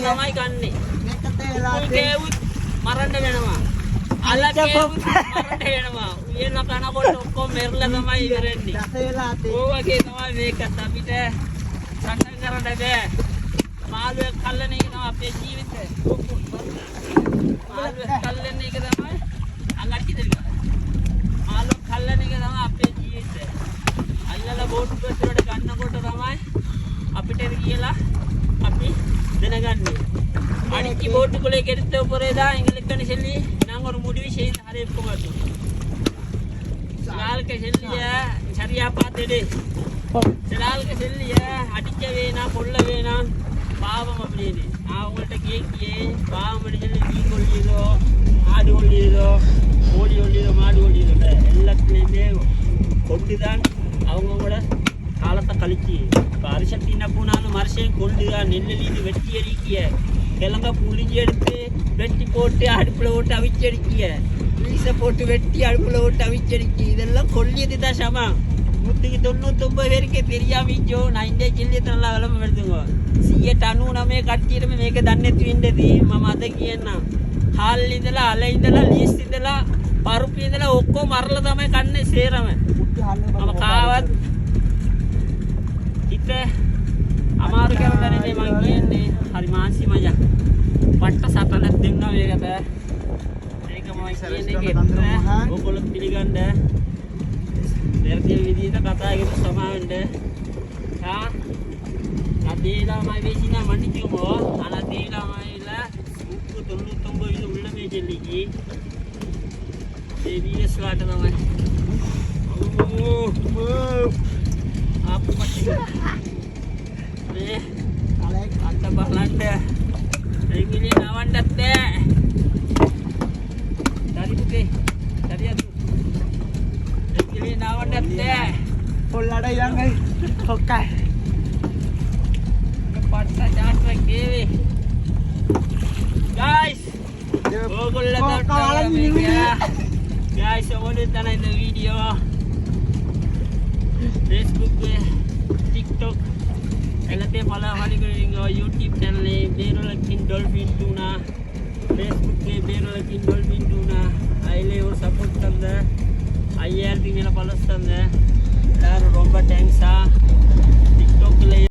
තමයි කන්නේ. කේවුත් මරන්න වෙනවා. අල්ලා කේවුත් මරන්න වෙනවා. උයන කනකොට ඔක්කොම මෙරලා තමයි ඉවරෙන්නේ. ඕවගේ තමයි මේකත් අපිට සටන් කරන්න බෑ. මාළුවෙක් කල්ලන එක තමයි අපේ ජීවිතේ. මාළුවෙක් කල්ලන එක තමයි අඟටිද මාළුවෙක් කල්ලන එක තමයි අපේ ජීවිතේ. අයියලා බෝට් පෙට්‍රෝල් ගන්නකොට තමයි අපිට කියලා අපි දැනගන්නේ. அடிச்சு போட்டுக்குள்ளே கெடுத்த போறேதான் எங்களுக்கு சொல்லி நாங்க ஒரு முடிவு செய்து அறிவிப்போம். சிலாளுக்கு சொல்லிய சரியா பார்த்துடு. சிலாளுக்கு சொல்லிய அடிக்க வேணாம் கொள்ள வேணாம் பாவம் அப்படின்னு நான் உங்கள்கிட்ட கேட்கியே பாவம் சொல்லி நீ கொள்ளியதோ ஆடு கொள்ளியதோ கோழி கொள்ளியதோ மாடு கொள்ளியதோ எல்லாத்துலேயுமே கொண்டுதான் அவங்களோட காலத்தை கழிச்சு இப்போ அரிசக்தி என்ன போனாலும் மனுஷன் கொண்டுதான் நெல்லி வெட்டி அடிக்கிய கிழங்க புளிஞ்சி எடுத்து வெட்டி போட்டு அடுப்பில் போட்டு அவிச்சடிக்கிய வீசை போட்டு வெட்டி அடுப்பில் போட்டு அவிச்சடிக்கி இதெல்லாம் கொல்லியது தான் சமம். 199 பேருக்கே தெரியாம ඉච්චෝ 9 කිල්ලියට නලා වලම වෙடுதுங்க. 99 කට්ටියටම මේක දන්නේ නැති වෙන්නේදී මම අද කියන්නම්. හාල් ඉඳලා අල ඉඳලා ලීස් ඉඳලා පරුප්පු ඉඳලා ඔක්කොම මරලා තමයි කන්නේ සේරම. මම කාවත් හිත අමාරු කරලා නෙමෙයි මම කියන්නේ. හරි මාන්සි මජා. පට්ට සටනක් දෙන්නා මේකට. ඒක මම කියන්නේ ඔයගොල්ලෝ පිළිගන්න. දෙර්තිය විදිහට කතා කරලා සමාවෙන්න. அதேதாமாய் பேசினா மன்னிச்சுக்கோ. ஆனால் அதேதாமாயில் உப்பு 99 உள்ள மேய்ச்சல்லிக்கு வீரஸ் காட்டுதாம ஆப்பு பட்டி அந்த பல்லாண்ட எங்கிலே நவண்டத்தை சரி புக்கே சரியா எங்கிலே நவண்டத்தை பொல்லாட யாங்க ஓகே පට්ට චාට්ටක් ගේවේ guys ඕගොල්ලෝ guys ඔයගොල්ලෝ තමයි இந்த வீடியோ Facebook TikTok எல்லாத்தையும் ஃபாலோ பண்ணிக்கிறீங்க. YouTube சேனல் பேரோலக்கின் டால்ஃபின் டூனா Facebook பேரோலக்கின் டால்ஃபின் டூனா அதிலே ஒரு சப்போர்ட் தந்த 5000க்கு மேலே ஃபாலோஸ் தந்த எல்லாரும் ரொம்ப தேங்க்ஸா. TikTokல